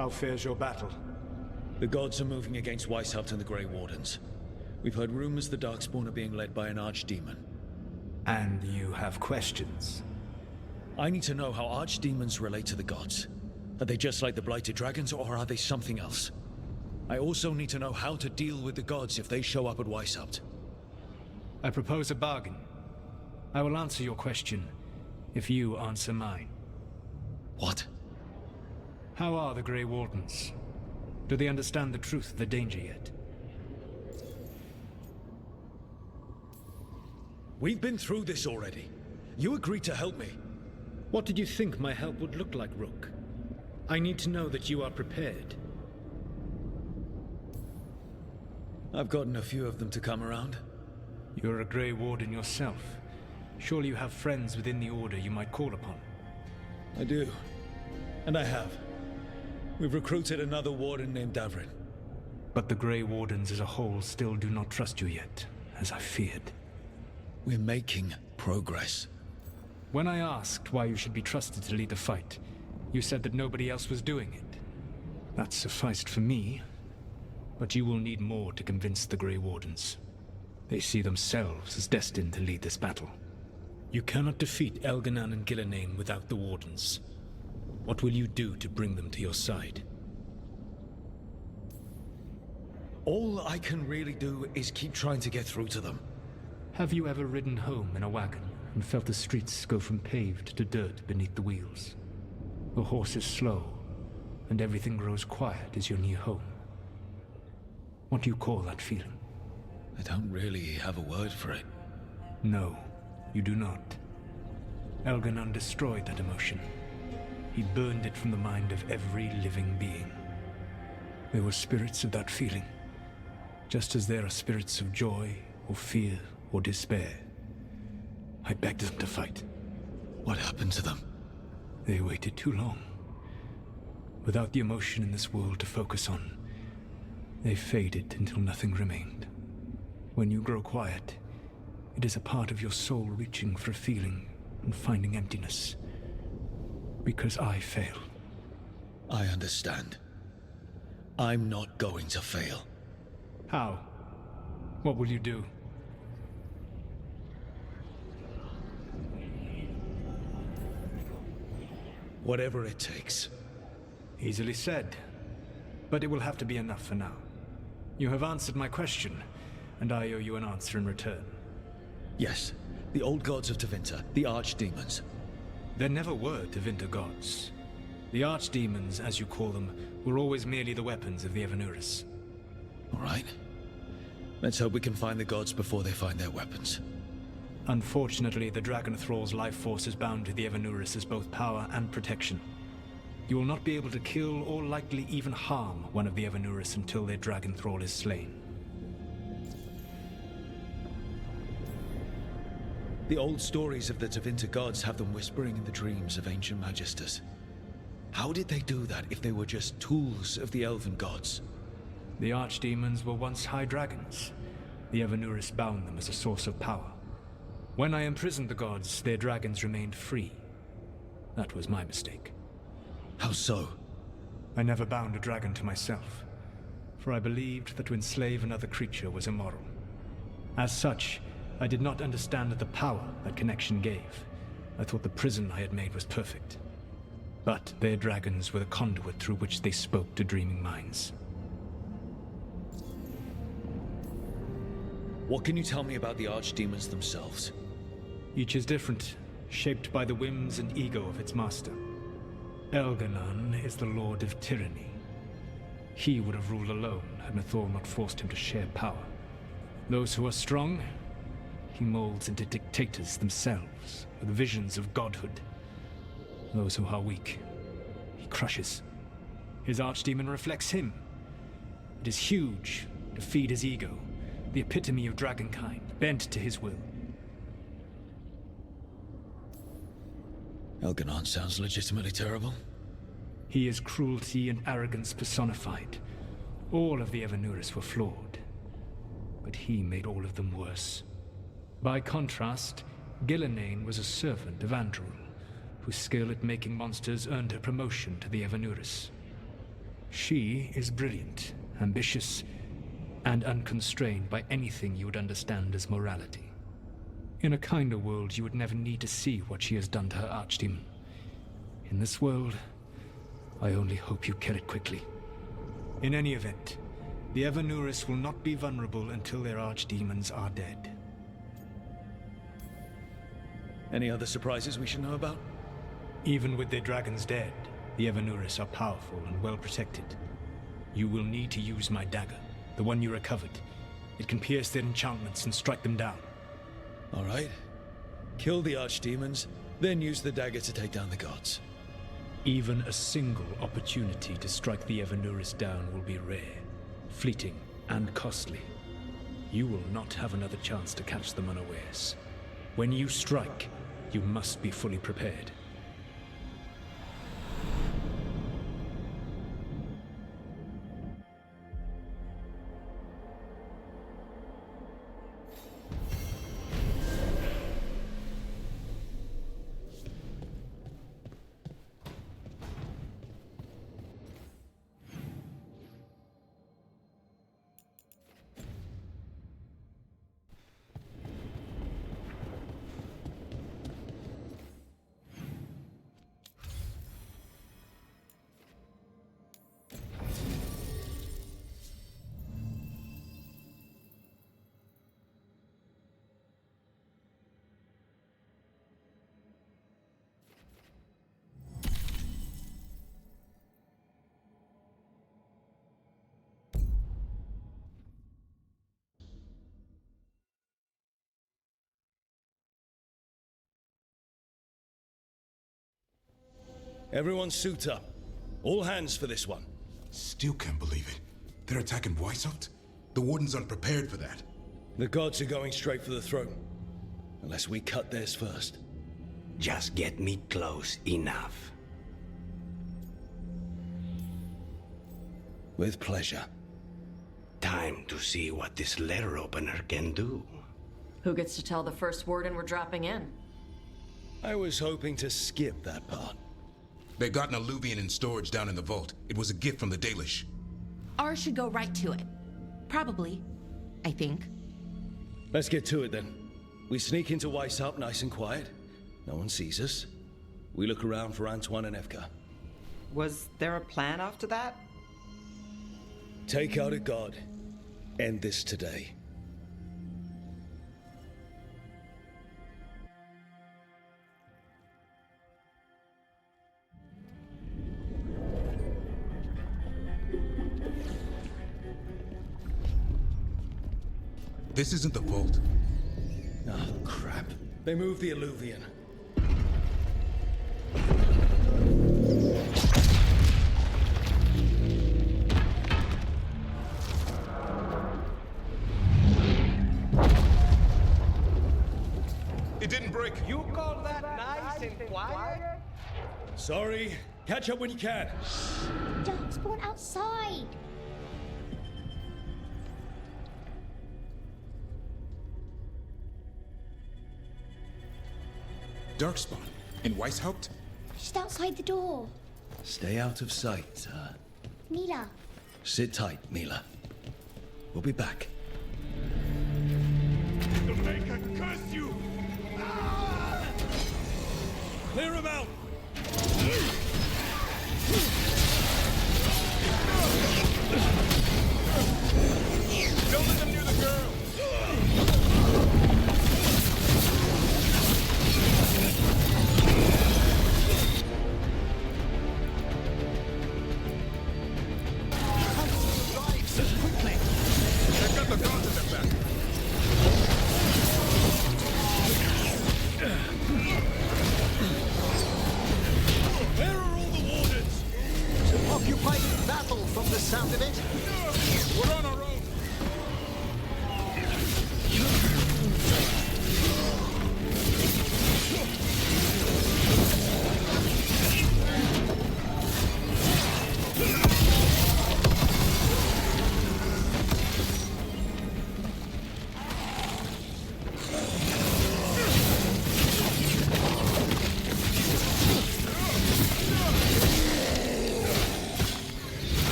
How fares your battle? The gods are moving against Weisshaupt and the Grey Wardens. We've heard rumors the Darkspawn are being led by an archdemon. And you have questions? I need to know how archdemons relate to the gods. Are they just like the Blighted Dragons, or are they something else? I also need to know how to deal with the gods if they show up at Weisshaupt. I propose a bargain. I will answer your question if you answer mine. What? How are the Grey Wardens? Do they understand the truth of the danger yet? We've been through this already. You agreed to help me. What did you think my help would look like, Rook? I need to know that you are prepared. I've gotten a few of them to come around. You're a Grey Warden yourself. Surely you have friends within the Order you might call upon. I do. And I have. We've recruited another Warden named Davrin. But the Grey Wardens as a whole still do not trust you yet, as I feared. We're making progress. When I asked why you should be trusted to lead the fight, you said that nobody else was doing it. That sufficed for me, but you will need more to convince the Grey Wardens. They see themselves as destined to lead this battle. You cannot defeat Elganan and Gillenane without the Wardens. What will you do to bring them to your side? All I can really do is keep trying to get through to them. Have you ever ridden home in a wagon and felt the streets go from paved to dirt beneath the wheels? The horse is slow, and everything grows quiet as you're near home. What do you call that feeling? I don't really have a word for it. No, you do not. Elganan destroyed that emotion. He burned it from the mind of every living being. There were spirits of that feeling, just as there are spirits of joy, or fear, or despair. I begged them to fight. What happened to them? They waited too long. Without the emotion in this world to focus on, they faded until nothing remained. When you grow quiet, it is a part of your soul reaching for a feeling and finding emptiness. Because I fail. I understand. I'm not going to fail. How? What will you do? Whatever it takes. Easily said. But it will have to be enough for now. You have answered my question, and I owe you an answer in return. Yes, the old gods of Tevinter, the archdemons. There never were Tevinter gods. The archdemons, as you call them, were always merely the weapons of the Evanuris. All right. Let's hope we can find the gods before they find their weapons. Unfortunately, the Dragon Thrall's life force is bound to the Evanuris as both power and protection. You will not be able to kill or likely even harm one of the Evanuris until their Dragon Thrall is slain. The old stories of the Tevinter gods have them whispering in the dreams of ancient magisters. How did they do that if they were just tools of the elven gods? The archdemons were once high dragons. The Evanuris bound them as a source of power. When I imprisoned the gods, their dragons remained free. That was my mistake. How so? I never bound a dragon to myself, for I believed that to enslave another creature was immoral. As such, I did not understand the power that connection gave. I thought the prison I had made was perfect. But their dragons were the conduit through which they spoke to dreaming minds. What can you tell me about the archdemons themselves? Each is different, shaped by the whims and ego of its master. Elganan is the Lord of Tyranny. He would have ruled alone had Nathor not forced him to share power. Those who are strong, he molds into dictators themselves, with visions of godhood. Those who are weak, he crushes. His archdemon reflects him. It is huge, to feed his ego, the epitome of dragonkind, bent to his will. Elganan sounds legitimately terrible. He is cruelty and arrogance personified. All of the Evanuris were flawed, but he made all of them worse. By contrast, Gillenane was a servant of Andrul, whose skill at making monsters earned her promotion to the Evanuris. She is brilliant, ambitious, and unconstrained by anything you would understand as morality. In a kinder world, you would never need to see what she has done to her archdemon. In this world, I only hope you kill it quickly. In any event, the Evanuris will not be vulnerable until their archdemons are dead. Any other surprises we should know about? Even with their dragons dead, the Evanuris are powerful and well protected. You will need to use my dagger, the one you recovered. It can pierce their enchantments and strike them down. All right. Kill the archdemons, then use the dagger to take down the gods. Even a single opportunity to strike the Evanuris down will be rare, fleeting, and costly. You will not have another chance to catch them unawares. When you strike, you must be fully prepared. Everyone suit up. All hands for this one. Still can't believe it. They're attacking Weisshaupt? The Wardens aren't prepared for that. The gods are going straight for the throne. Unless we cut theirs first. Just get me close enough. With pleasure. Time to see what this letter opener can do. Who gets to tell the first warden we're dropping in? I was hoping to skip that part. They got an alluvian in storage down in the vault. It was a gift from the Dalish. Ours should go right to it. Probably. I think. Let's get to it then. We sneak into Weisshaupt nice and quiet. No one sees us. We look around for Antoine and Evka. Was there a plan after that? Take out a god. End this today. This isn't the vault. Oh, crap. They moved the alluvian. It didn't break. You call that nice and quiet? Sorry. Catch up when you can. Don't spawn outside! Darkspawn. In Weisshaupt? Just outside the door. Stay out of sight, Mila. Sit tight, Mila. We'll be back. The Maker curse you! Clear him out! Don't let them near the girl! They've got the guards at their back. Where are all the wardens? Occupied in battle from the sound of it. We're on our own.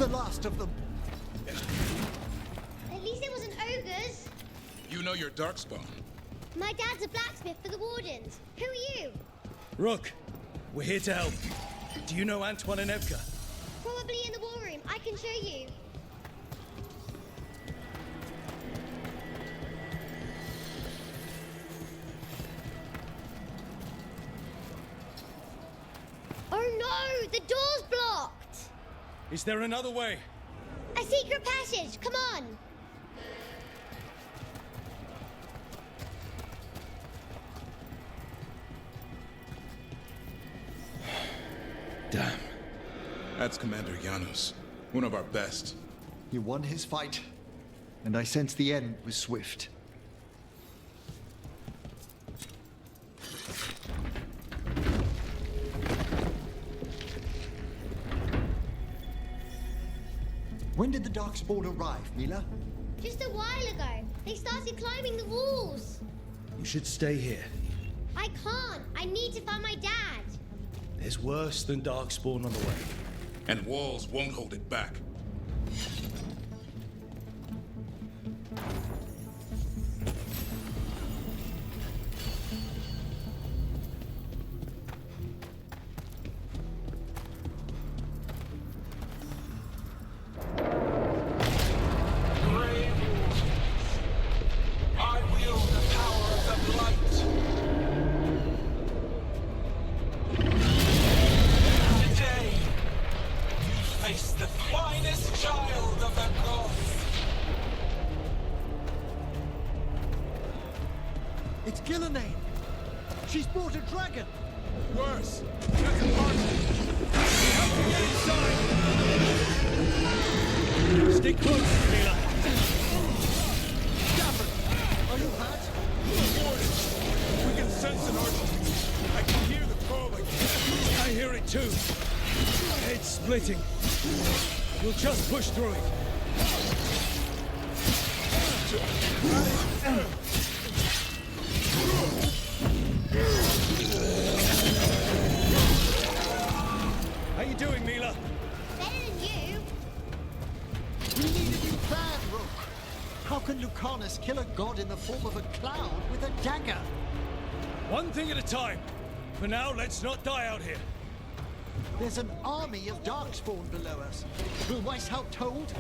the last of them. At least it wasn't ogres. You know your darkspawn. My dad's a blacksmith for the Wardens. Who are you? Rook, we're here to help. Do you know Antoine and Evka? Probably in the war room. I can show you. Oh no! The door's blocked! Is there another way? A secret passage! Come on! Damn. That's Commander Janos, one of our best. He won his fight, and I sense the end was swift. When did the Darkspawn arrive, Mila? Just a while ago. They started climbing the walls. You should stay here. I can't. I need to find my dad. There's worse than Darkspawn on the way. And walls won't hold it back. It's Gillenane! She's brought a dragon! Worse! That's a party! Stay close, Mila. Gavin! Are you hurt? We can sense an urgency. I can hear the calling. I hear it too. Head splitting. We'll just push through it. How you doing, Mila? Better than you. We needed you bad, Rook! How can Lucanus kill a god in the form of a cloud with a dagger? One thing at a time. For now, let's not die out here. There's an army of Darkspawn below us. Will Weisshaupt hold?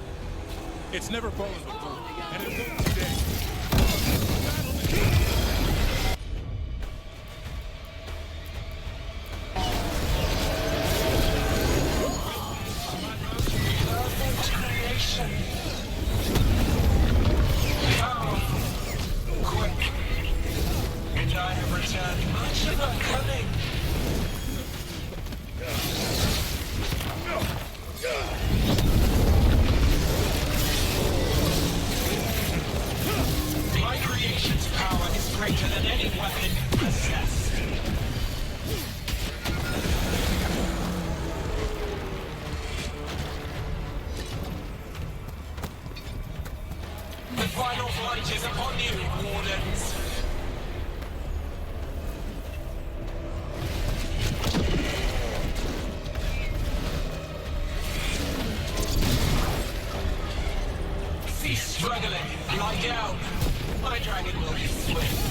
It's never fallen before, and it won't today. My creation's power is greater than any weapon possessed. The final flight is upon you, Wardens. Cease struggling. Lie down. My dragon will be swift.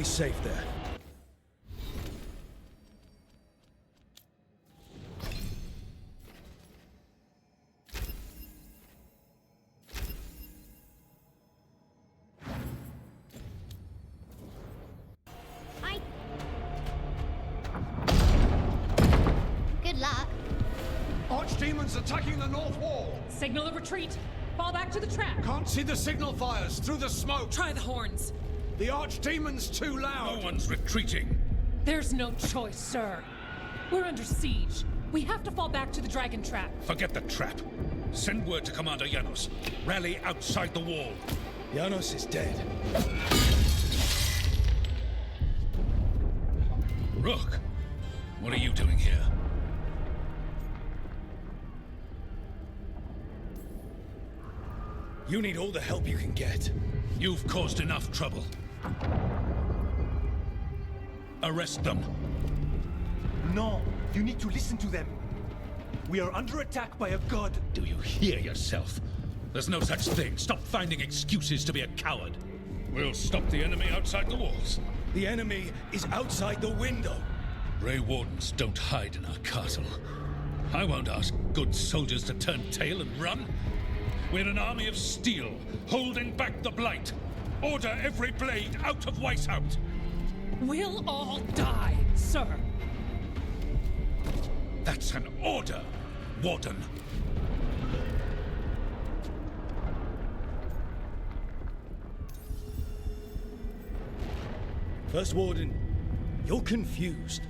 be safe there. Good luck. Archdemons attacking the north wall! Signal a retreat! Fall back to the trap! Can't see the signal fires through the smoke! Try the horns! The Archdemon's too loud! No one's retreating! There's no choice, sir. We're under siege. We have to fall back to the dragon trap. Forget the trap. Send word to Commander Janos. Rally outside the wall. Janos is dead. Rook, what are you doing here? You need all the help you can get. You've caused enough trouble. Arrest them. No, you need to listen to them. We are under attack by a god. Do you hear yourself? There's no such thing. Stop finding excuses to be a coward. We'll stop the enemy outside the walls. The enemy is outside the window. Grey Wardens don't hide in our castle. I won't ask good soldiers to turn tail and run. We're an army of steel, holding back the blight. Order every blade out of Weisshaupt. We'll all die, sir. That's an order, Warden. First Warden, you're confused.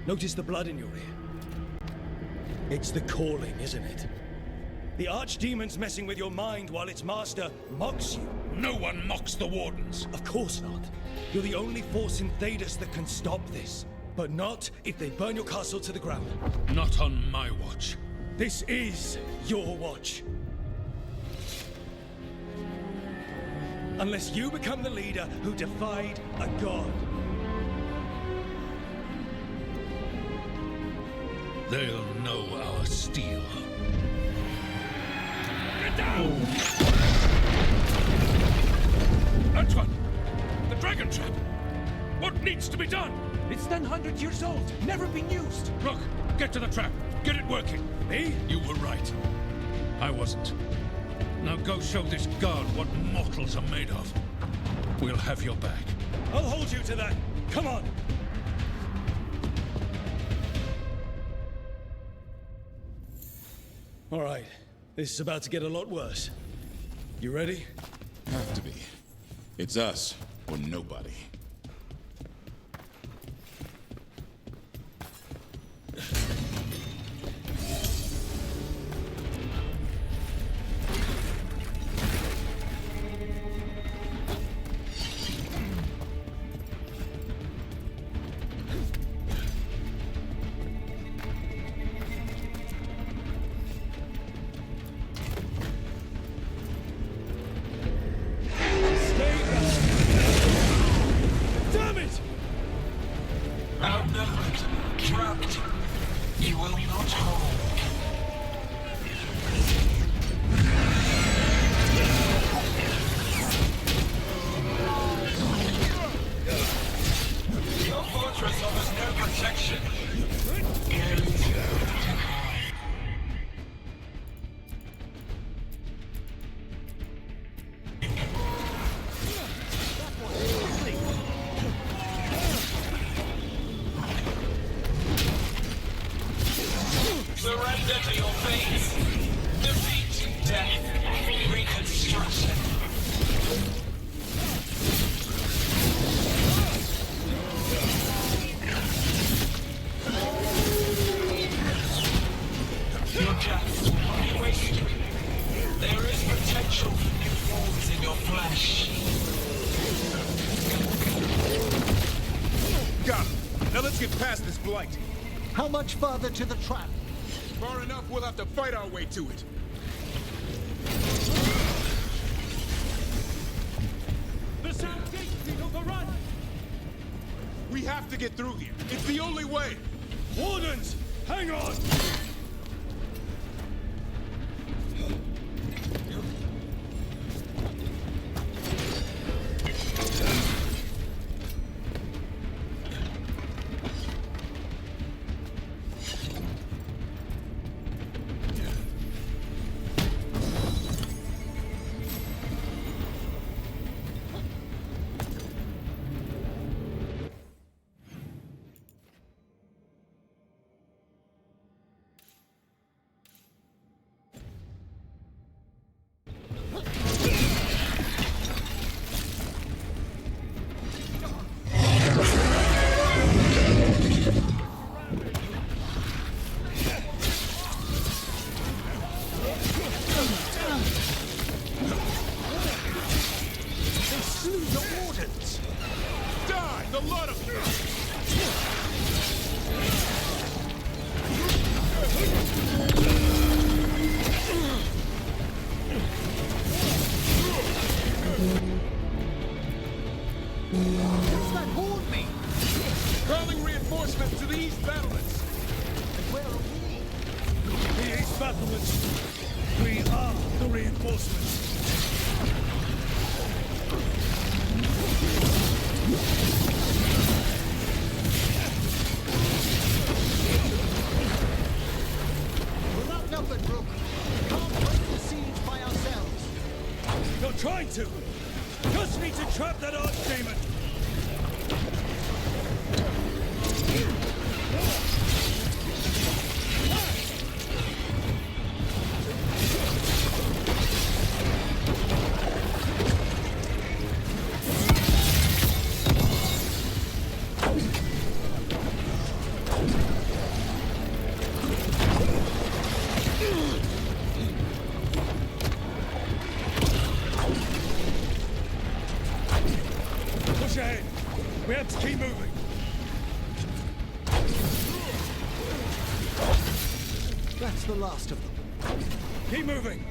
Notice the blood in your ear. It's the calling, isn't it? The Archdemon's messing with your mind while its master mocks you. No one mocks the Wardens. Of course not. You're the only force in Thedas that can stop this. But not if they burn your castle to the ground. Not on my watch. This is your watch. Unless you become the leader who defied a god. They'll know our steel. Get down! Antoine! The dragon trap! What needs to be done? It's 100 years old, never been used. Rook, get to the trap. Get it working. Me? You were right. I wasn't. Now go show this guard what mortals are made of. We'll have your back. I'll hold you to that. Come on! All right. This is about to get a lot worse. You ready? Have to be. It's us, or nobody. Surrender to your fate. Defeat, death, reconstruction. Your death will not be wasted. There is potential for new forms in your flesh. Got it. Now let's get past this blight. How much further to the trap? Far enough, we'll have to fight our way to it. The south gate's been overrun! We have to get through here. It's the only way. Wardens, hang on! What's that horde mean? Calling reinforcements to the east battlements. And where are we? The East battlements. We are the reinforcements. We're outnumbered, Rook. Can't break the siege by ourselves. You're trying to. Just need to trap that archdemon. Push ahead. We have to keep moving. That's the last of them. Keep moving.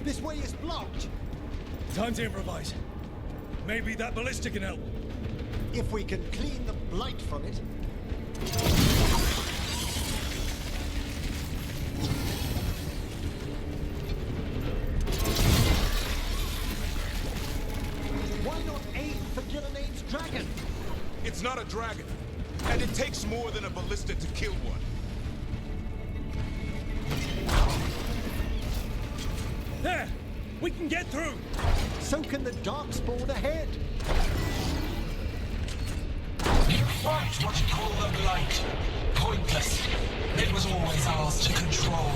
This way is blocked. Time to improvise. Maybe that ballista can help. If we can clean the blight from it. Why not aim for Gillenaine's dragon? It's not a dragon, and it takes more than a ballista to kill one. There! We can get through! So can the Darkspawn ahead. You fight what you call the blight. Pointless. It was always ours to control.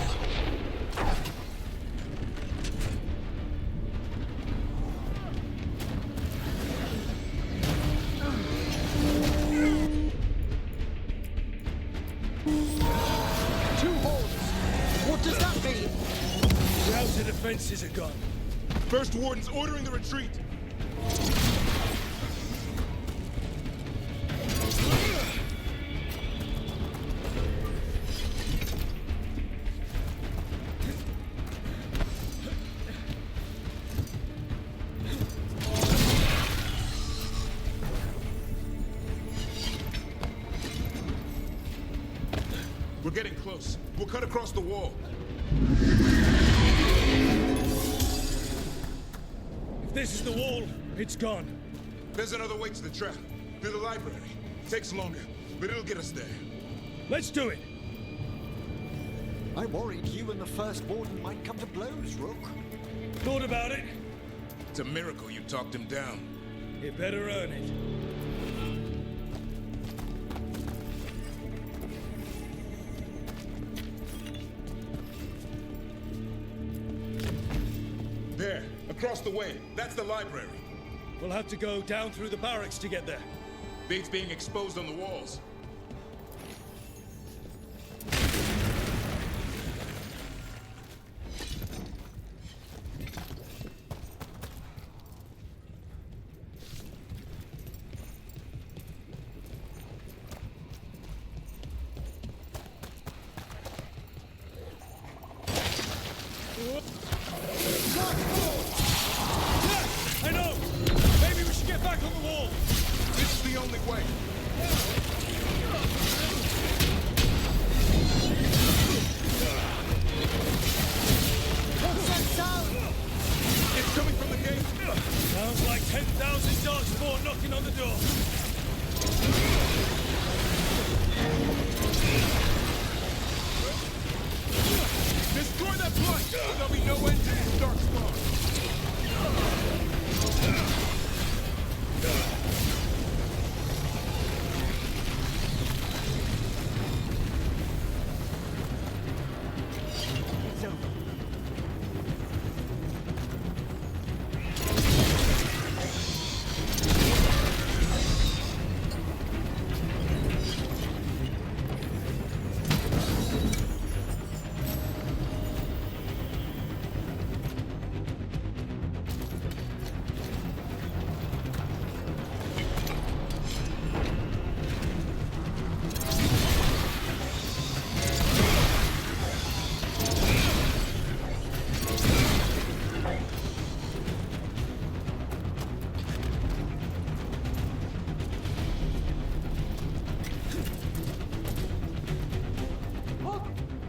Two hordes. What does that mean? The outer defenses are gone. First Warden's ordering the retreat. We're getting close. We'll cut across the wall. If this is the wall, it's gone. There's another way to the trap. Through the library. Takes longer, but it'll get us there. Let's do it! I worried you and the First Warden might come to blows, Rook. Thought about it. It's a miracle you talked him down. You better earn it. There, across the way. That's the library. We'll have to go down through the barracks to get there. Bait's being exposed on the walls. I know! Maybe we should get back on the wall! This is the only way. What's that sound? It's coming from the gate. Sounds like 10,000 Darkspawn knocking on the door. There'll be no end to this darkspawn. It's over.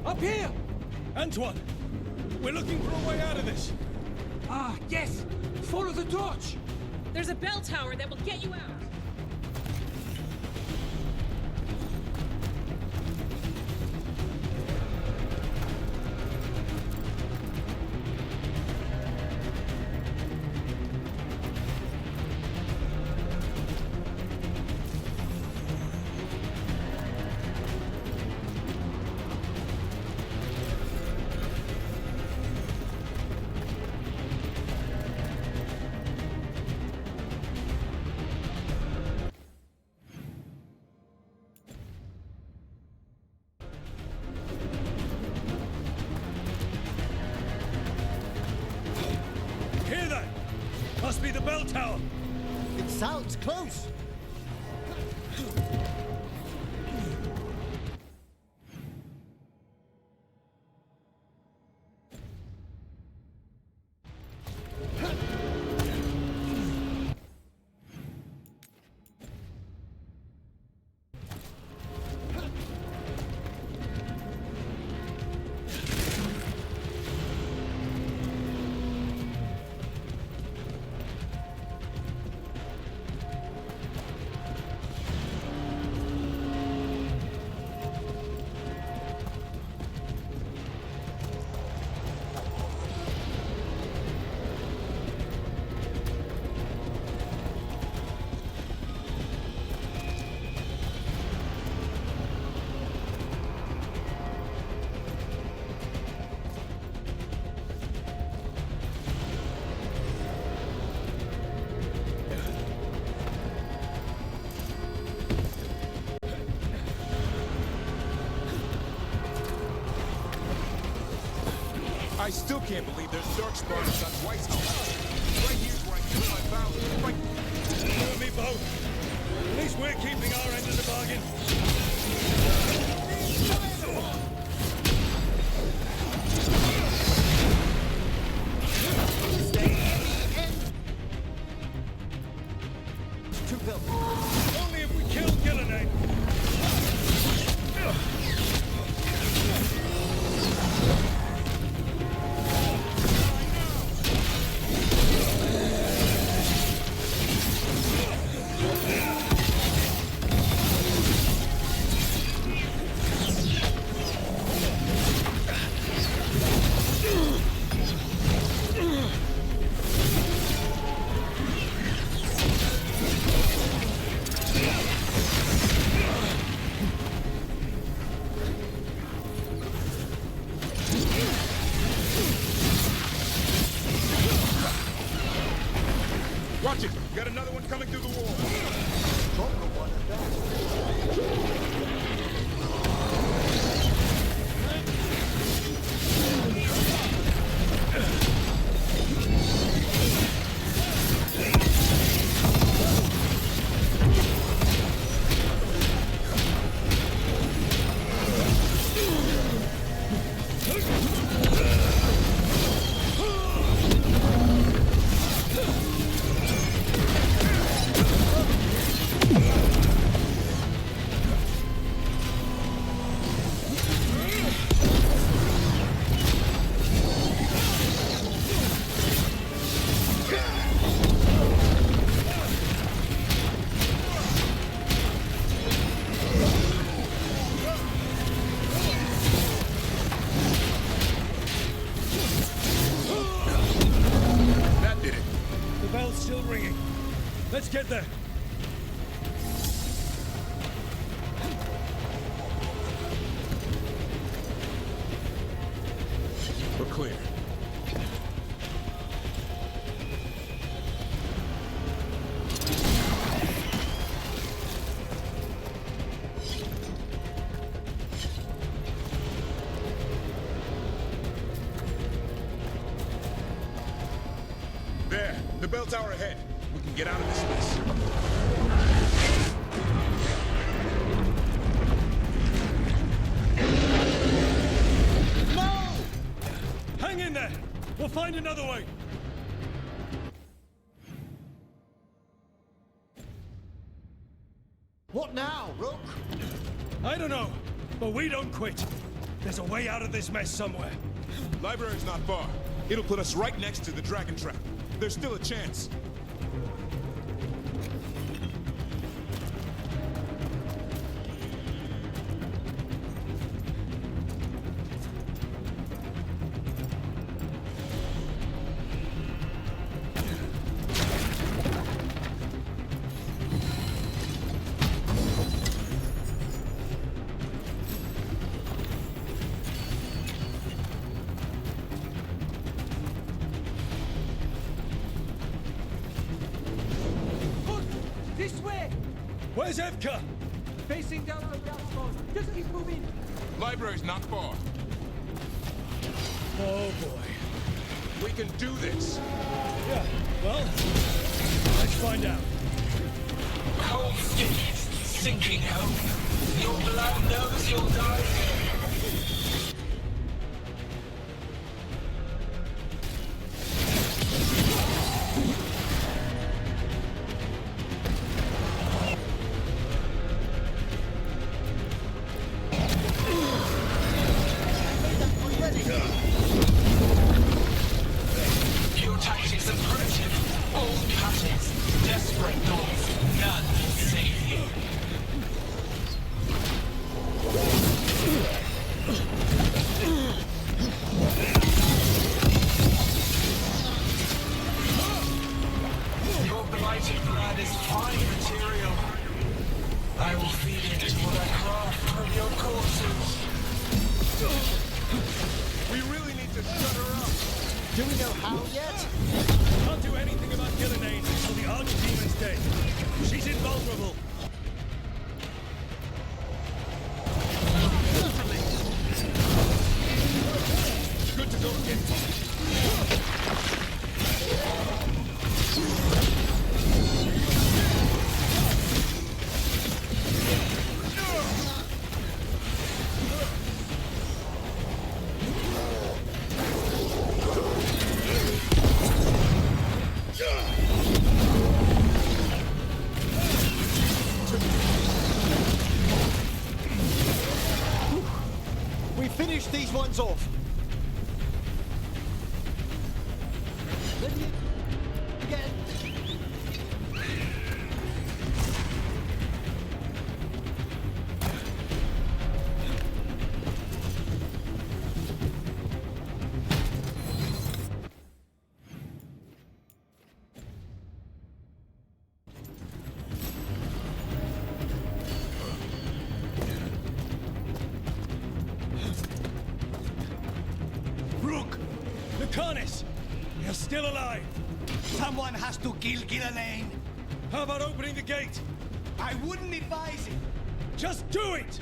Up here! Antoine! We're looking for a way out of this! Ah, yes! Follow the torch! There's a bell tower that will get you out. Hear that? Must be the bell tower! It sounds close. I still can't believe there's darkspawns on Weisshaupt. Right here's where I keep my balance. Right. You and me both. At least we're keeping our end of the bargain. To go. Only if we kill Gillenade. Watch it! Got another one coming through the wall. Stronger one at that. get there. We're clear. There, the bell tower ahead. We can get out of this mess. Hang in there! We'll find another way! What now, Rook? I don't know, but we don't quit. There's a way out of this mess somewhere. Library's not far. It'll put us right next to the dragon trap. There's still a chance. This way! Where's Evka? Facing down the outpost. Just keep moving. Library's not far. Oh boy. We can do this. Yeah, well, let's find out. Cold stick, sinking hope. Your blood knows you'll die here. Your tactics are primitive, old patterns, desperate thoughts, none can save you. Your blighted blood is fine material. I will feed it to what I craft from your corpses. We really need to shut her up. Do we know how yet? Can't do anything about Gillenane until the Archdemon's dead. She's invulnerable. Good to go again. We finished these ones off. Let me again. Rook! Lucanus! You're still alive! Someone has to kill Gillenane. How about opening the gate? I wouldn't advise it. Just do it!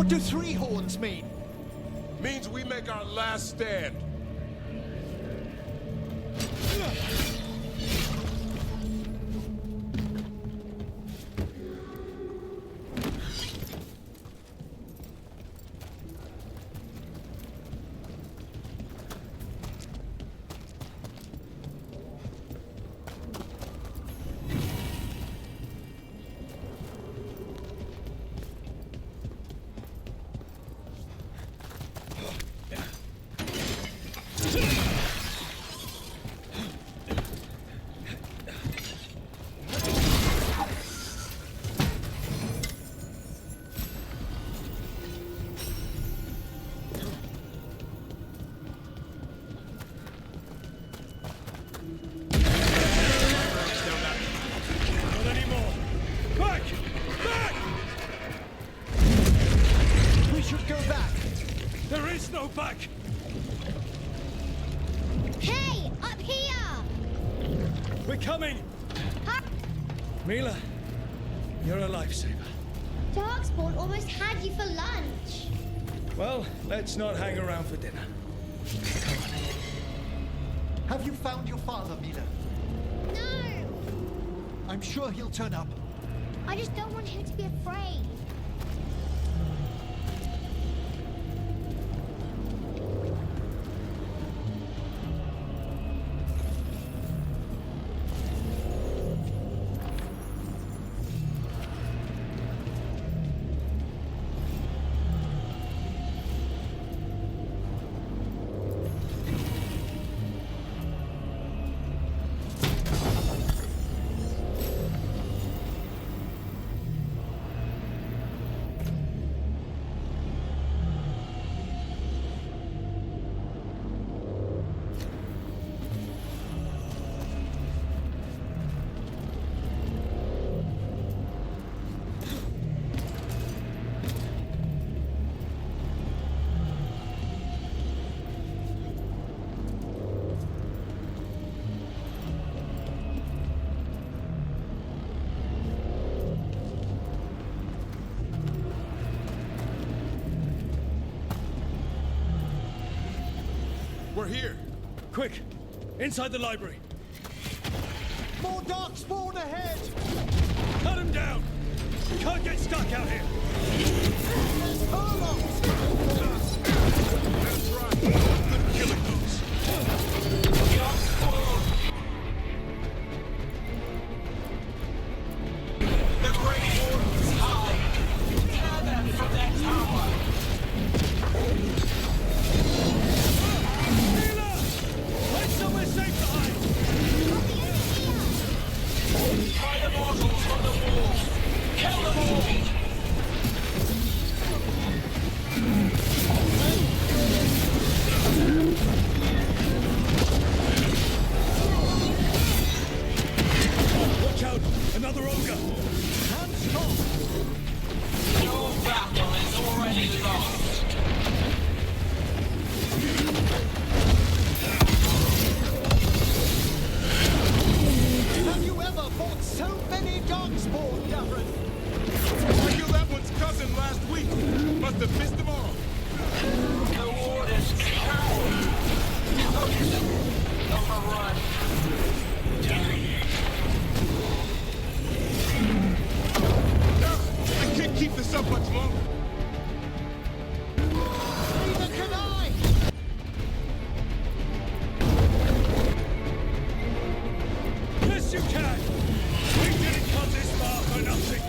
What do three horns mean? Means we make our last stand. Mila, you're a lifesaver. Darkspawn almost had you for lunch. Well, let's not hang around for dinner. Come on. Have you found your father, Mila? No! I'm sure he'll turn up. I just don't want him to be afraid. We're here. Quick, inside the library. More darkspawn ahead! Cut him down! We can't get stuck out here! There's furlongs! That's right. Good killing those. The Great Warden is high. Tear them from that tower. Find somewhere safe to hide! Try the mortals from the wall. Kill them all. Watch out! Another ogre! Can't stop! Your battle is already lost. Have you ever fought so many darkspawn, Gavin? I killed that one's cousin last week. Must have missed them all. The Warden's coward. Overrun. I can't keep this up much longer. Neither can I! Yes, you can! We didn't come this far for nothing!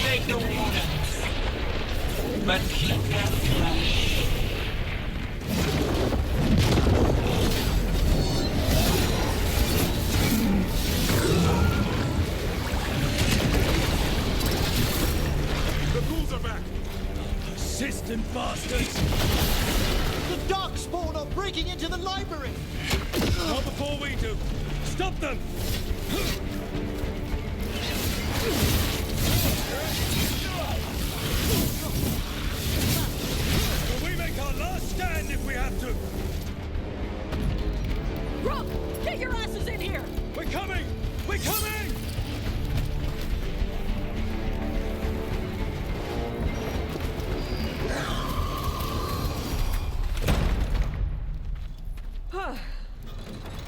Take the Wardens. But keep their flesh. The ghouls are back. Persistent bastards! The darkspawn are breaking into the library! Not before we do! Stop them! We make our last stand if we have to! Rook, get your asses in here! We're coming! We're coming!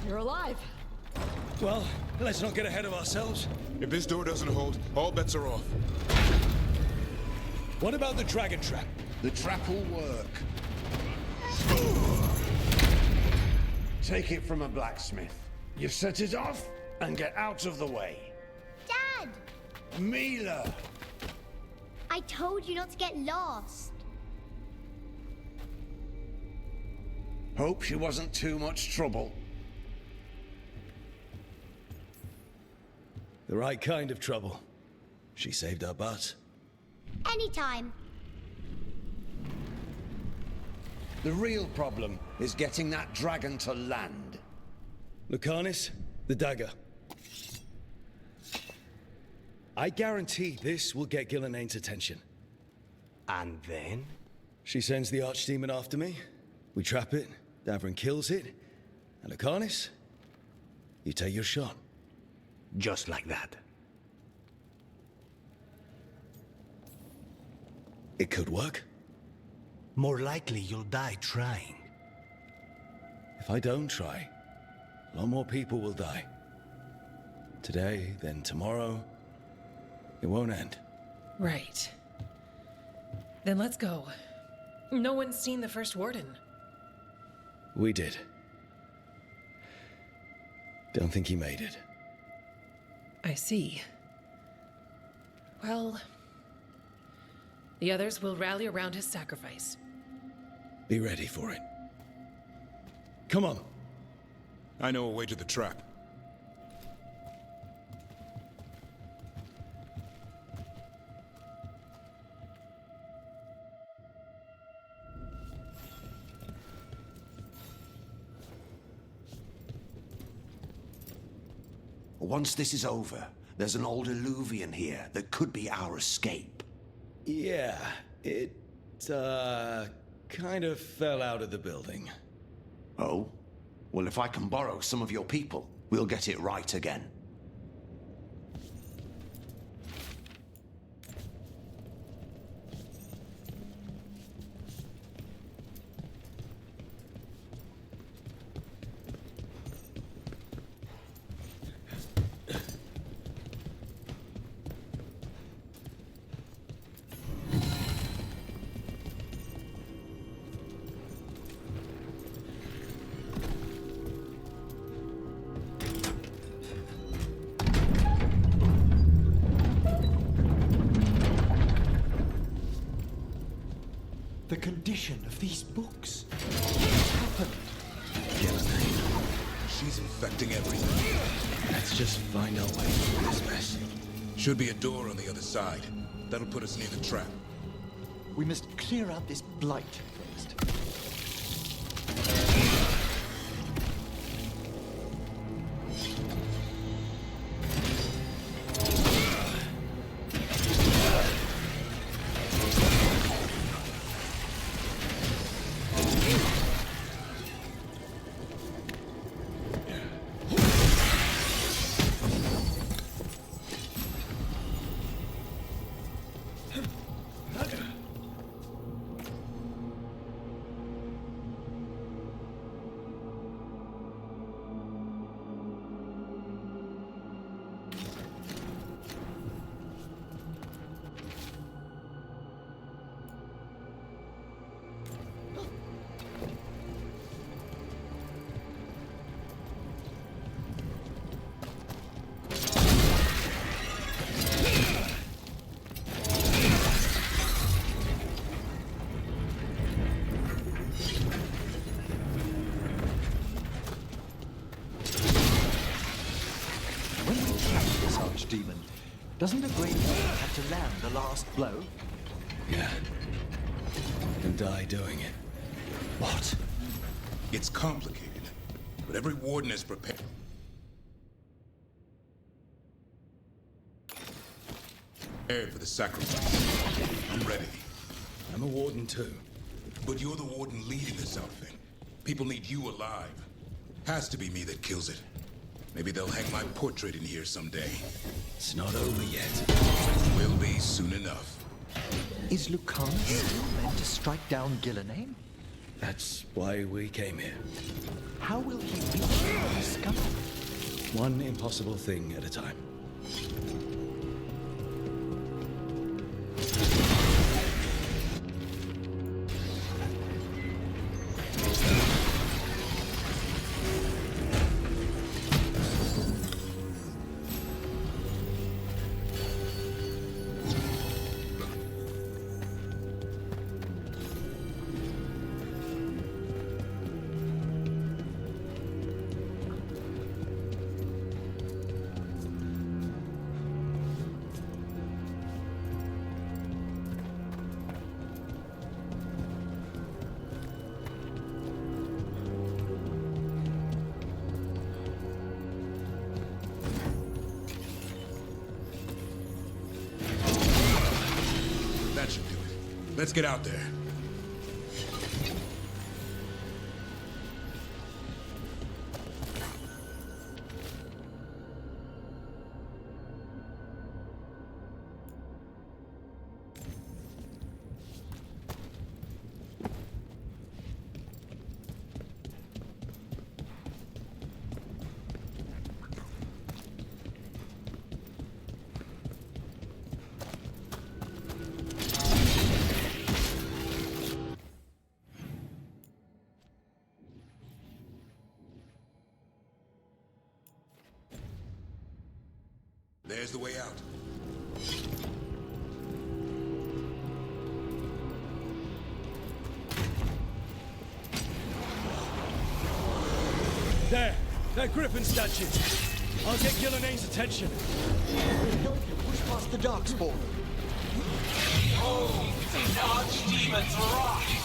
You're alive. Well, let's not get ahead of ourselves. If this door doesn't hold, all bets are off. What about the dragon trap? The trap will work. Take it from a blacksmith. You set it off and get out of the way. Dad! Mila! I told you not to get lost. Hope she wasn't too much trouble. The right kind of trouble. She saved our butts. Anytime. The real problem is getting that dragon to land. Lucanus, the dagger. I guarantee this will get Gillenaine's attention. And then? She sends the archdemon after me. We trap it, Davrin kills it. And Lucanus, you take your shot. Just like that. It could work. More likely you'll die trying. If I don't try, a lot more people will die. Today, then tomorrow. It won't end. Right. Then let's go. No one's seen the first warden. We did. Don't think he made it. I see. Well, the others will rally around his sacrifice. Be ready for it. Come on. I know a way to the trap. Once this is over, there's an old Illuvian here that could be our escape. Yeah, it, kind of fell out of the building. Oh? Well, if I can borrow some of your people, we'll get it right again. The condition of these books. What's happened? Gillenaine. She's infecting everything. Let's just find our way through this mess. Should be a door on the other side. That'll put us near the trap. We must clear out this blight first. Demon. Doesn't a great man have to land the last blow? Yeah. And die doing it. What? It's complicated, but every warden is prepared. Prepared for the sacrifice. I'm ready. I'm a warden too. But you're the warden leading this outfit. People need you alive. Has to be me that kills it. Maybe they'll hang my portrait in here someday. It's not over yet. Will be soon enough. Is Lucanus still meant to strike down Gillenaine? That's why we came here. How will he reach the sky? One impossible thing at a time. That should do it. Let's get out there. There's the way out. There! That Griffin statue! I'll get Gillenaine's attention. We'll help you push past the Darkspawn. Behold, the Archdemons rise!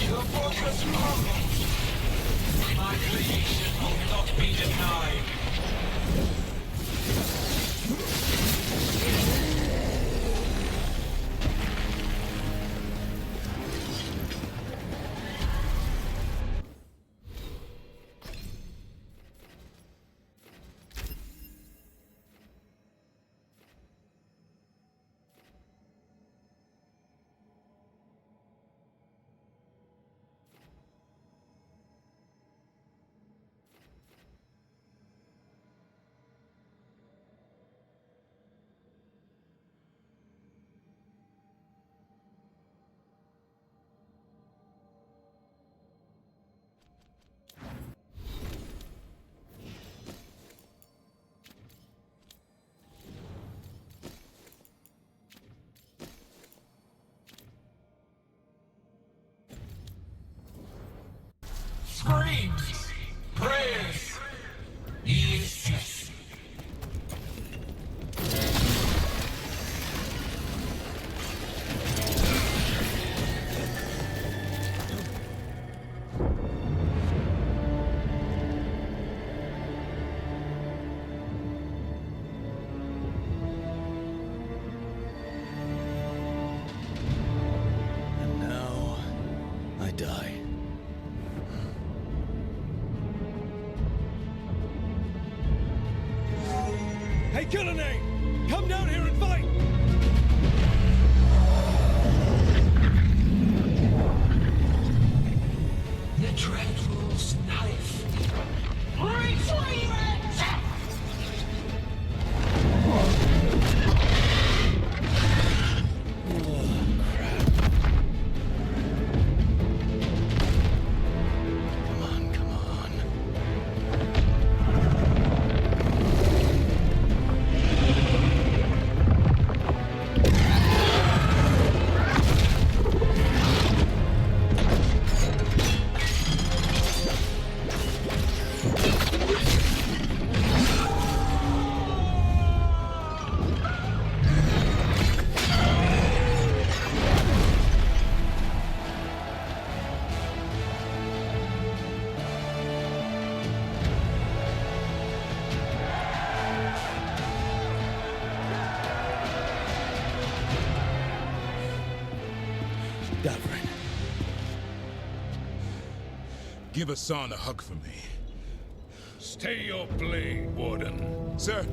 Your fortress crumbles. My creation will not be denied. Screams! Prayers! Yes. And now, I die. Hey, Gillenaine! Come down here and fight! The Dreadful's knife. Retrieve it! Davrin. Give Hassan a hug for me. Stay your blade, Warden. Sir.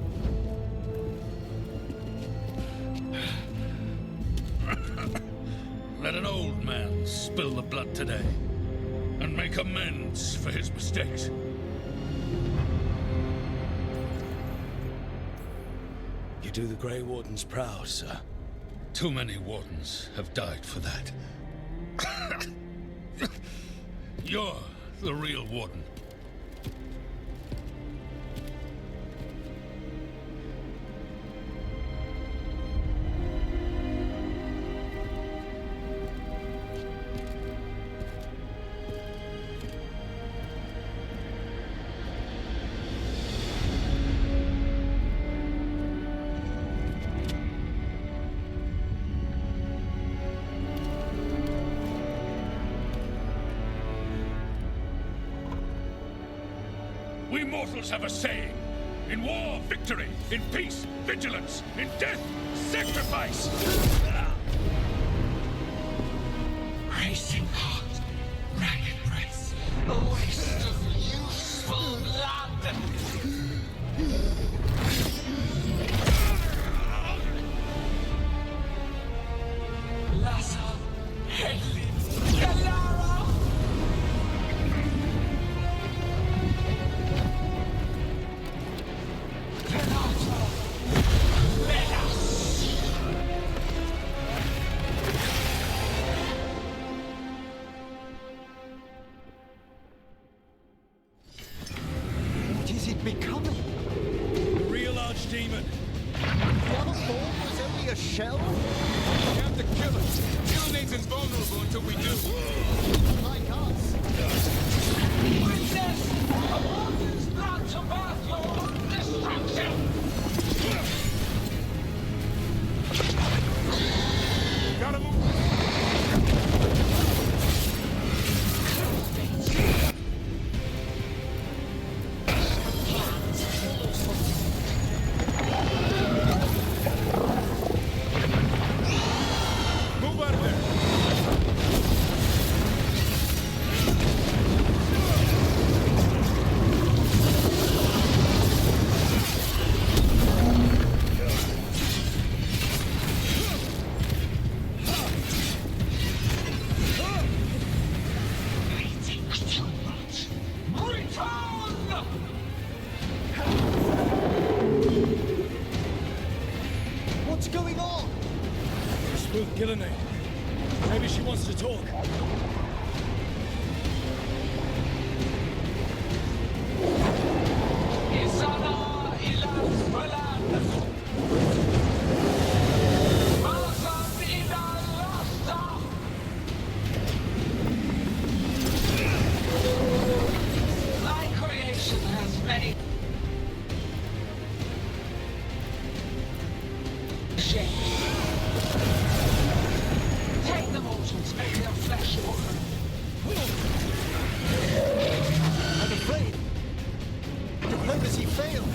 Let an old man spill the blood today, and make amends for his mistakes. You do the Grey Wardens proud, sir. Too many Wardens have died for that. You're the real Warden. We mortals have a saying. In war, victory. In peace, vigilance. In death, sacrifice. Racing heart, ragged race, a waste of useful blood. Lassa, Hedley, Galara. What is it becoming? The real Archdemon. The other form was only a shell? We have to kill him. Killing invulnerable until we do. Like us. Princess, a warden's blood to birth your destruction. Gotta move. Move out of there. What's going on? Spook Gillenay. Maybe she wants to talk. Isana ilas Balan. Masan idal Rasta. My creation has many shapes. Take the mortals, make their flesh walker. I'm afraid. Diplomacy failed.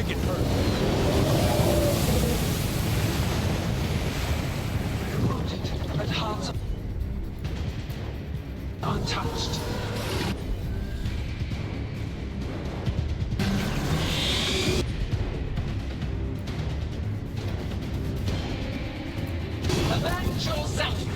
get hurt. Rooted, but hearts untouched. Avenge yourself!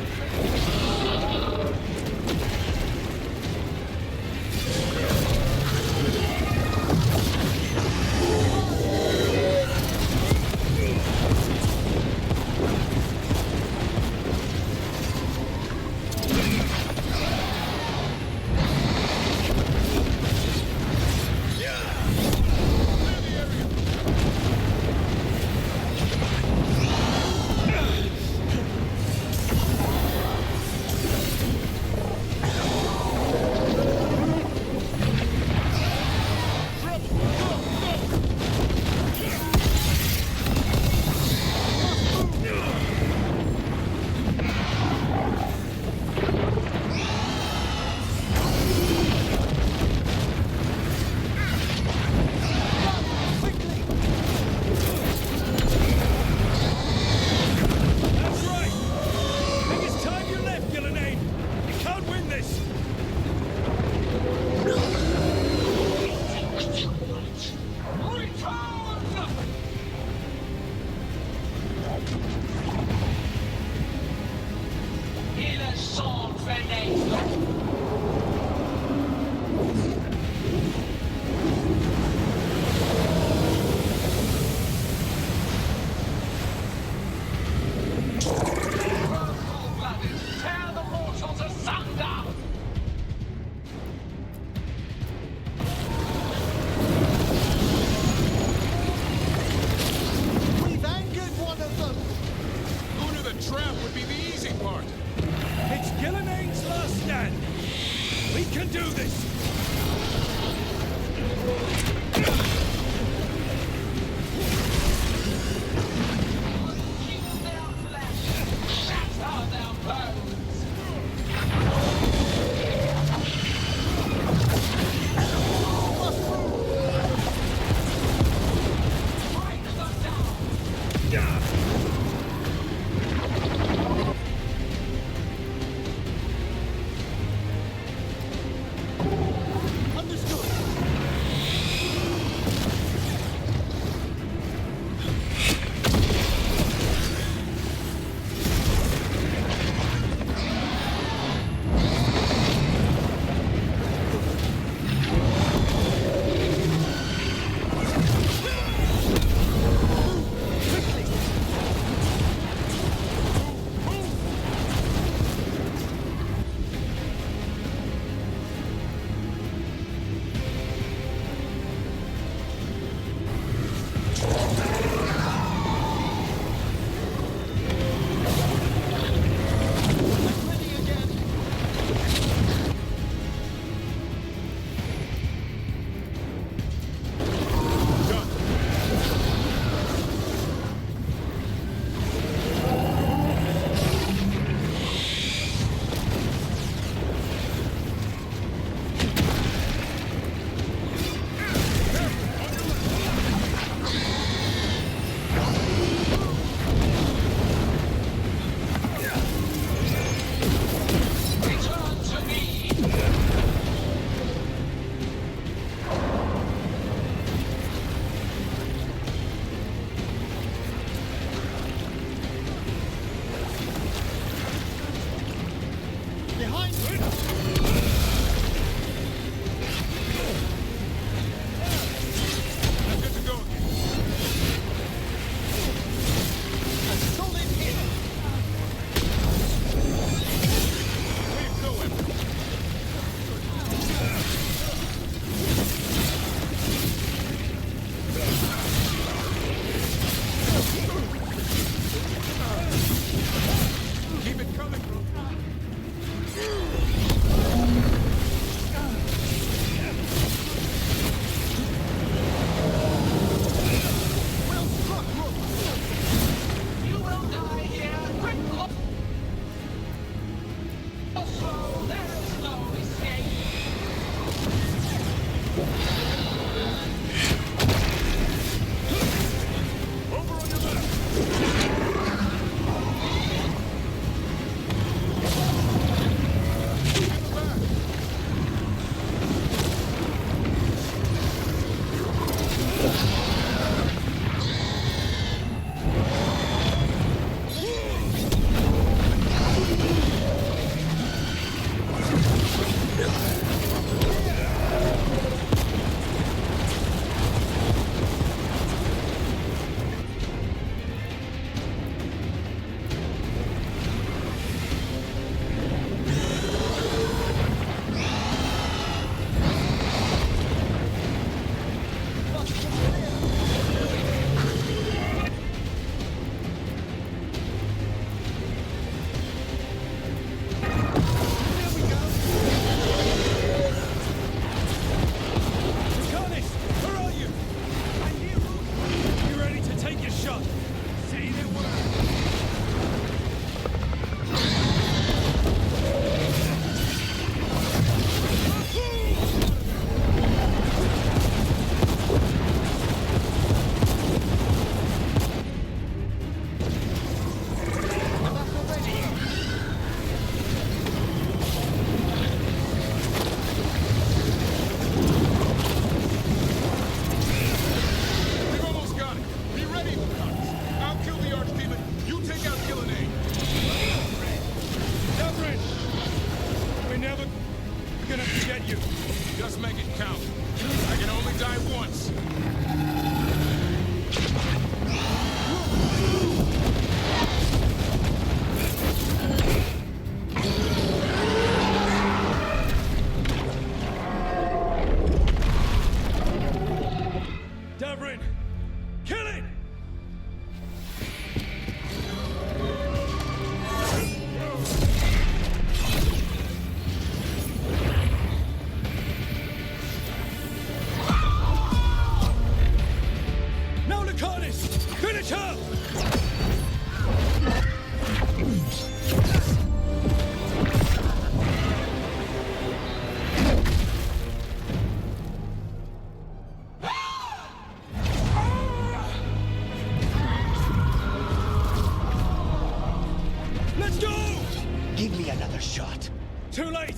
Too late!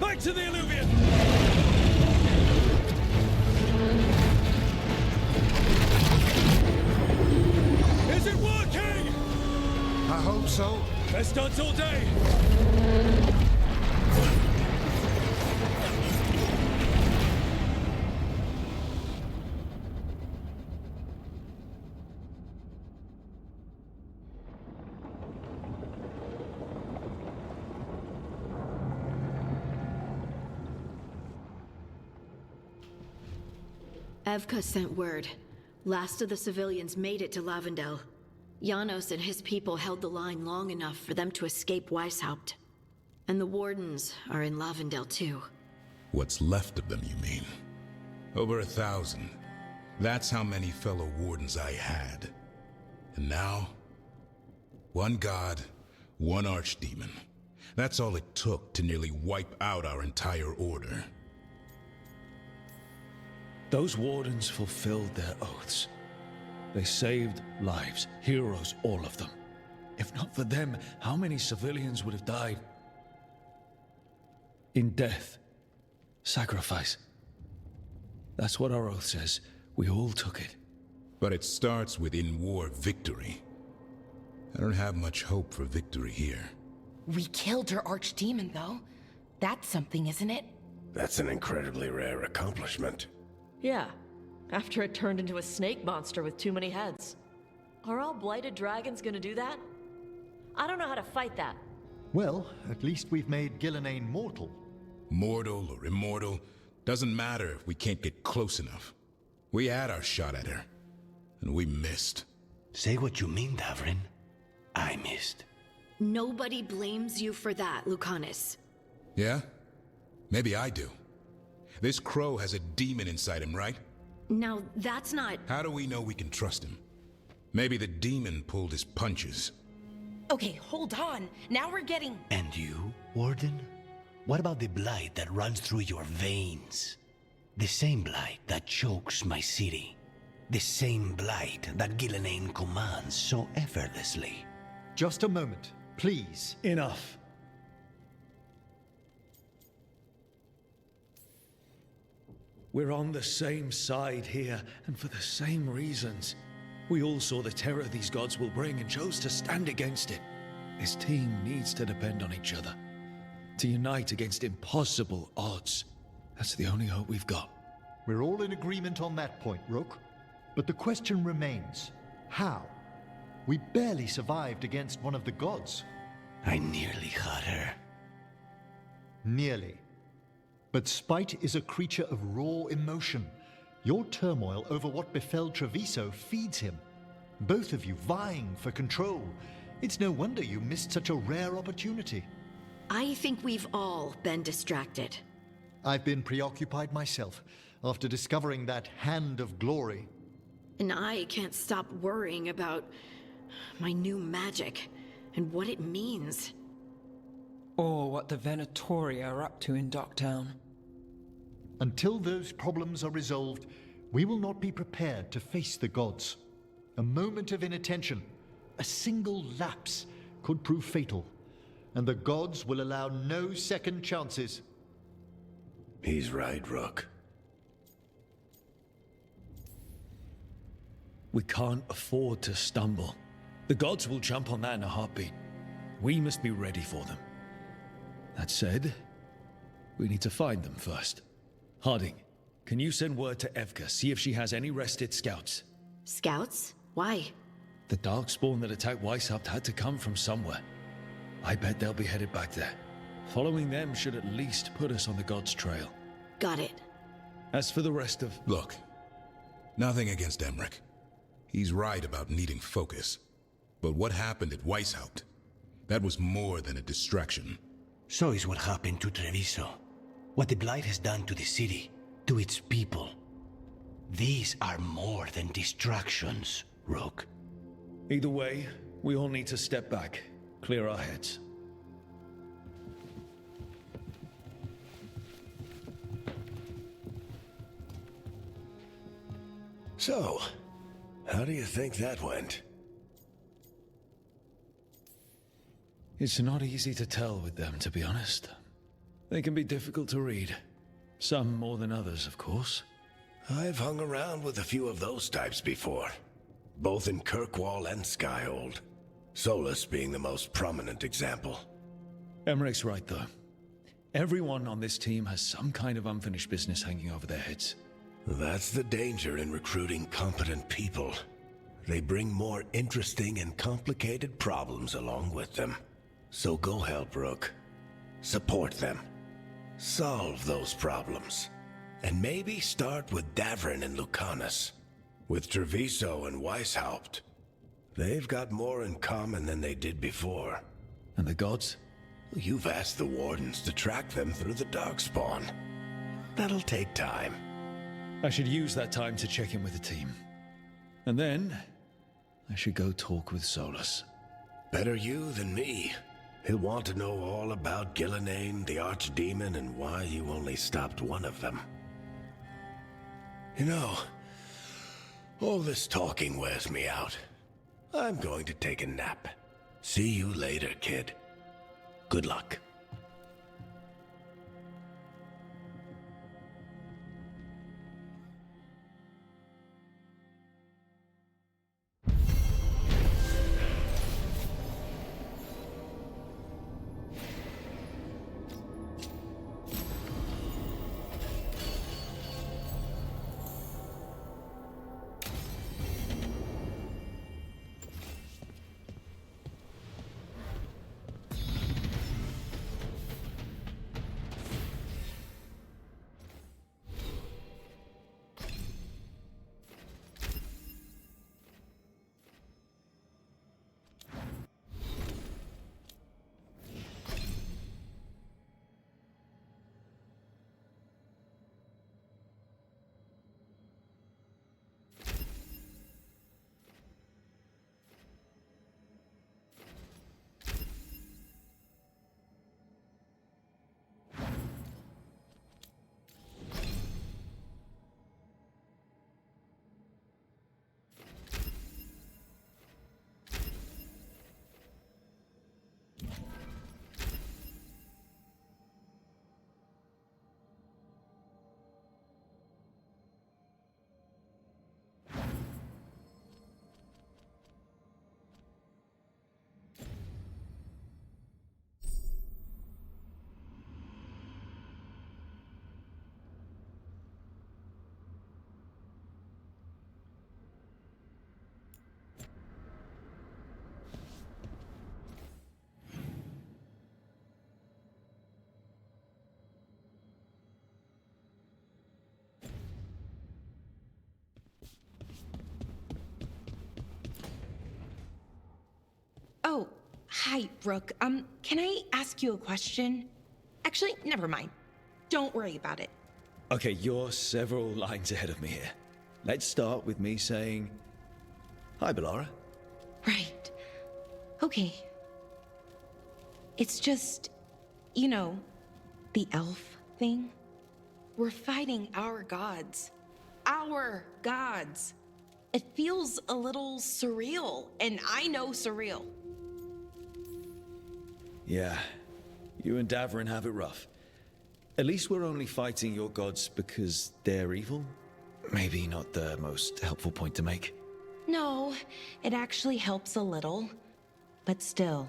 Back to the Illuvian! Is it working? I hope so. Best odds all day! Evka sent word. Last of the civilians made it to Lavendel. Janos and his people held the line long enough for them to escape Weisshaupt. And the Wardens are in Lavendel too. What's left of them, you mean? Over 1,000. That's how many fellow Wardens I had. And now, one god, one archdemon. That's all it took to nearly wipe out our entire order. Those Wardens fulfilled their oaths. They saved lives, heroes, all of them. If not for them, how many civilians would have died? In death. Sacrifice. That's what our oath says. We all took it. But it starts with in-war victory. I don't have much hope for victory here. We killed her archdemon, though. That's something, isn't it? That's an incredibly rare accomplishment. Yeah, after it turned into a snake monster with too many heads. Are all blighted dragons gonna do that? I don't know how to fight that. Well, at least we've made Gillenane mortal. Mortal or immortal, doesn't matter if we can't get close enough. We had our shot at her, and we missed. Say what you mean, Davrin. I missed. Nobody blames you for that, Lucanus. Yeah? Maybe I do. This crow has a demon inside him, right? Now, that's not... How do we know we can trust him? Maybe the demon pulled his punches. Okay, hold on. Now we're getting... And you, Warden? What about the blight that runs through your veins? The same blight that chokes my city. The same blight that Gillenane commands so effortlessly. Just a moment, please. Enough. We're on the same side here, and for the same reasons. We all saw the terror these gods will bring and chose to stand against it. This team needs to depend on each other. To unite against impossible odds. That's the only hope we've got. We're all in agreement on that point, Rook. But the question remains, how? We barely survived against one of the gods. I nearly had her. Nearly. But spite is a creature of raw emotion. Your turmoil over what befell Treviso feeds him. Both of you vying for control. It's no wonder you missed such a rare opportunity. I think we've all been distracted. I've been preoccupied myself after discovering that Hand of Glory. And I can't stop worrying about my new magic and what it means. Or what the Venatoria are up to in Docktown. Until those problems are resolved, we will not be prepared to face the gods. A moment of inattention, a single lapse, could prove fatal, and the gods will allow no second chances. He's right, Rook. We can't afford to stumble. The gods will jump on that in a heartbeat. We must be ready for them. That said, we need to find them first. Harding, can you send word to Evka, see if she has any rested scouts? Scouts? Why? The Darkspawn that attacked Weisshaupt had to come from somewhere. I bet they'll be headed back there. Following them should at least put us on the gods' trail. Got it. As for the rest of... Look, nothing against Emmerich. He's right about needing focus. But what happened at Weisshaupt? That was more than a distraction. So is what happened to Treviso. What the Blight has done to the city, to its people. These are more than distractions, Rook. Either way, we all need to step back, clear our heads. So, how do you think that went? It's not easy to tell with them, to be honest. They can be difficult to read. Some more than others, of course. I've hung around with a few of those types before. Both in Kirkwall and Skyhold. Solus being the most prominent example. Emmerich's right, though. Everyone on this team has some kind of unfinished business hanging over their heads. That's the danger in recruiting competent people. They bring more interesting and complicated problems along with them. So go help Rook. Support them. Solve those problems. And maybe start with Davrin and Lucanus. With Treviso and Weisshaupt. They've got more in common than they did before. And the gods? You've asked the Wardens to track them through the Darkspawn. That'll take time. I should use that time to check in with the team. And then, I should go talk with Solus. Better you than me. He'll want to know all about Gillenane, the Archdemon, and why you only stopped one of them. You know, all this talking wears me out. I'm going to take a nap. See you later, kid. Good luck. Hi, Rook. Can I ask you a question? Actually, never mind. Don't worry about it. Okay, you're several lines ahead of me here. Let's start with me saying, hi, Bellara. Right. Okay. It's just, you know, the elf thing. We're fighting our gods. Our gods. It feels a little surreal, and I know surreal. Yeah, you and Davrin have it rough. At least we're only fighting your gods because they're evil? Maybe not the most helpful point to make. No, it actually helps a little. But still,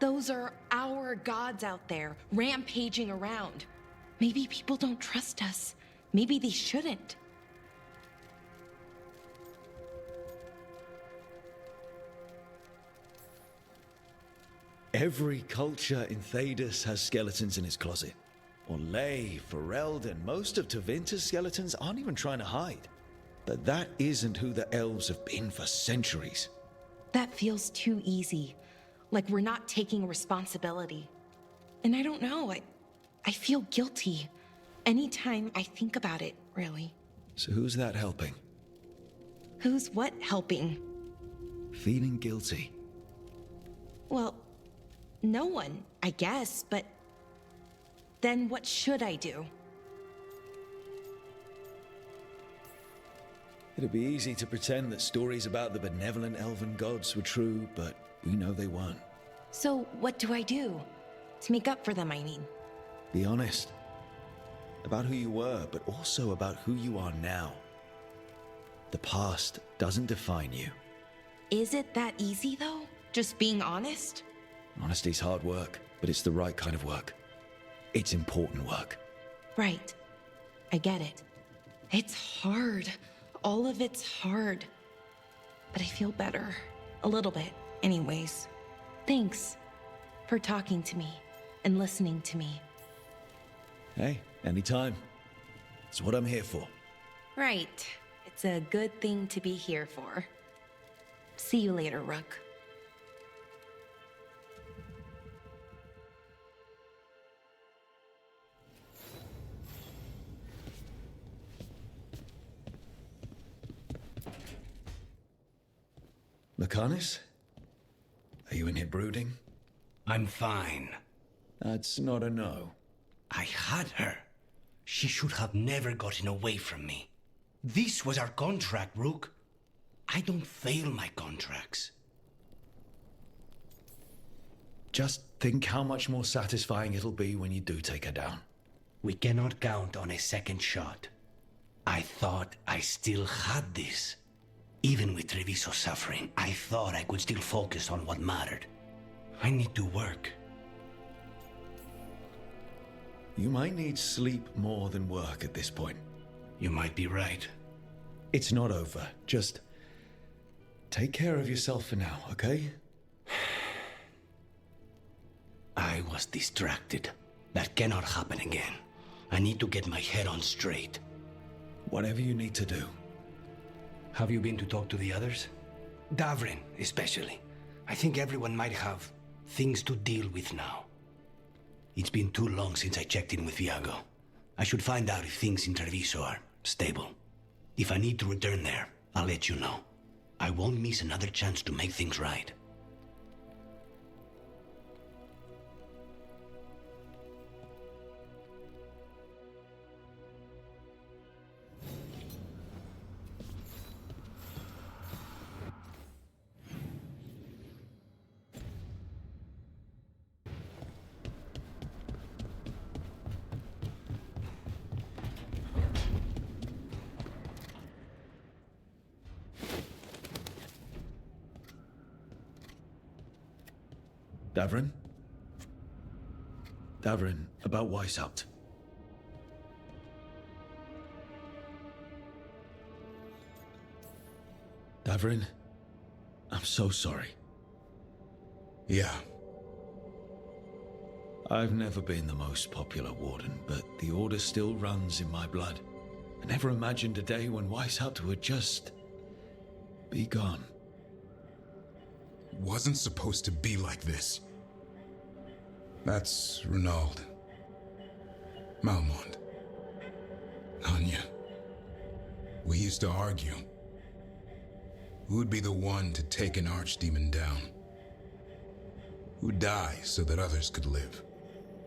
those are our gods out there, rampaging around. Maybe people don't trust us. Maybe they shouldn't. Every culture in Thedas has skeletons in its closet. Orlais, Fereld, and most of Tevinter's skeletons aren't even trying to hide. But that isn't who the elves have been for centuries. That feels too easy. Like we're not taking responsibility. And I don't know, I feel guilty. Anytime I think about it, really. So who's that helping? Who's what helping? Feeling guilty. Well, no one, I guess, but then what should I do? It'd be easy to pretend that stories about the benevolent elven gods were true, but we know they weren't. So what do I do? To make up for them, I mean. Be honest. About who you were, but also about who you are now. The past doesn't define you. Is it that easy, though? Just being honest? Honesty's hard work, but it's the right kind of work. It's important work. Right. I get it. It's hard. All of it's hard. But I feel better. A little bit, anyways. Thanks for talking to me and listening to me. Hey, anytime. It's what I'm here for. Right. It's a good thing to be here for. See you later, Rook. Lakanis? Are you in here brooding? I'm fine. That's not a no. I had her. She should have never gotten away from me. This was our contract, Rook. I don't fail my contracts. Just think how much more satisfying it'll be when you do take her down. We cannot count on a second shot. I thought I still had this. Even with Treviso suffering, I thought I could still focus on what mattered. I need to work. You might need sleep more than work at this point. You might be right. It's not over. Just take care of yourself for now, okay? I was distracted. That cannot happen again. I need to get my head on straight. Whatever you need to do. Have you been to talk to the others? Davrin, especially. I think everyone might have things to deal with now. It's been too long since I checked in with Viago. I should find out if things in Treviso are stable. If I need to return there, I'll let you know. I won't miss another chance to make things right. Davrin? Davrin, about Weisshaupt. Davrin, I'm so sorry. Yeah. I've never been the most popular warden, but the order still runs in my blood. I never imagined a day when Weisshaupt would just be gone. wasn't supposed to be like this. That's Renaud. Malmont. Anya. We used to argue. Who'd be the one to take an archdemon down? Who'd die so that others could live?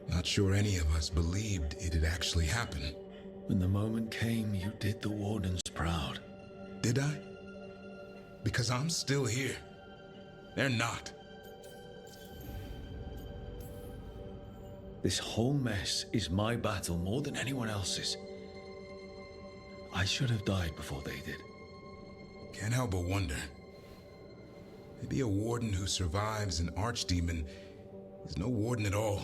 Not sure any of us believed it'd actually happen. When the moment came, you did the Wardens proud. Did I? Because I'm still here. They're not. This whole mess is my battle more than anyone else's. I should have died before they did. Can't help but wonder. Maybe a warden who survives an archdemon is no warden at all.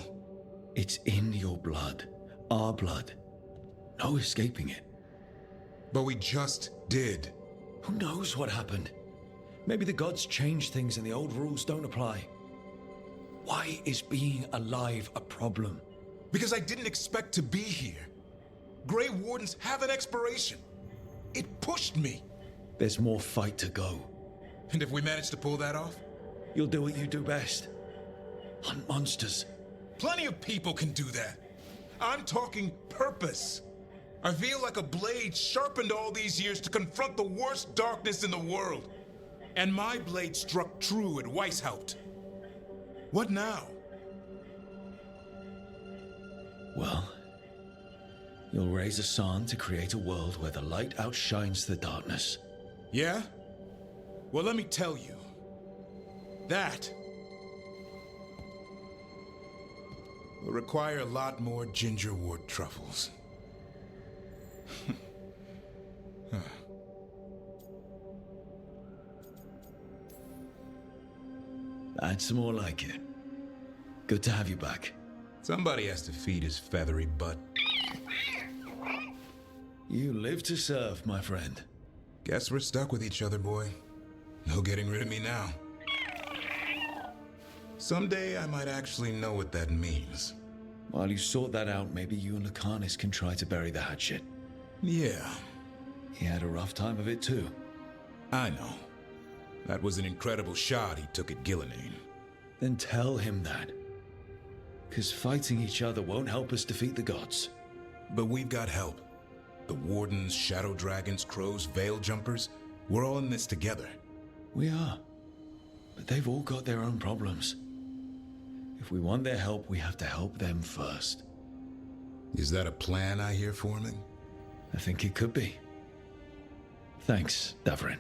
It's in your blood. Our blood. No escaping it. But we just did. Who knows what happened? Maybe the gods changed things and the old rules don't apply. Why is being alive a problem? Because I didn't expect to be here. Grey Wardens have an expiration. It pushed me. There's more fight to go. And if we manage to pull that off? You'll do what you do best. Hunt monsters. Plenty of people can do that. I'm talking purpose. I feel like a blade sharpened all these years to confront the worst darkness in the world. And my blade struck true at Weisshaupt. What now? Well, you'll raise a sun to create a world where the light outshines the darkness. Yeah? Well, let me tell you. That will require a lot more gingerwort truffles. That's more like it. Good to have you back. Somebody has to feed his feathery butt. You live to serve, my friend. Guess we're stuck with each other, boy. No getting rid of me now. Someday I might actually know what that means. While you sort that out, maybe you and Lucanus can try to bury the hatchet. Yeah. He had a rough time of it too. I know. That was an incredible shot he took at Gillenane. Then tell him that. Because fighting each other won't help us defeat the gods. But we've got help. The Wardens, Shadow Dragons, Crows, Veil Jumpers, we're all in this together. We are. But they've all got their own problems. If we want their help, we have to help them first. Is that a plan I hear forming? I think it could be. Thanks, Davrin.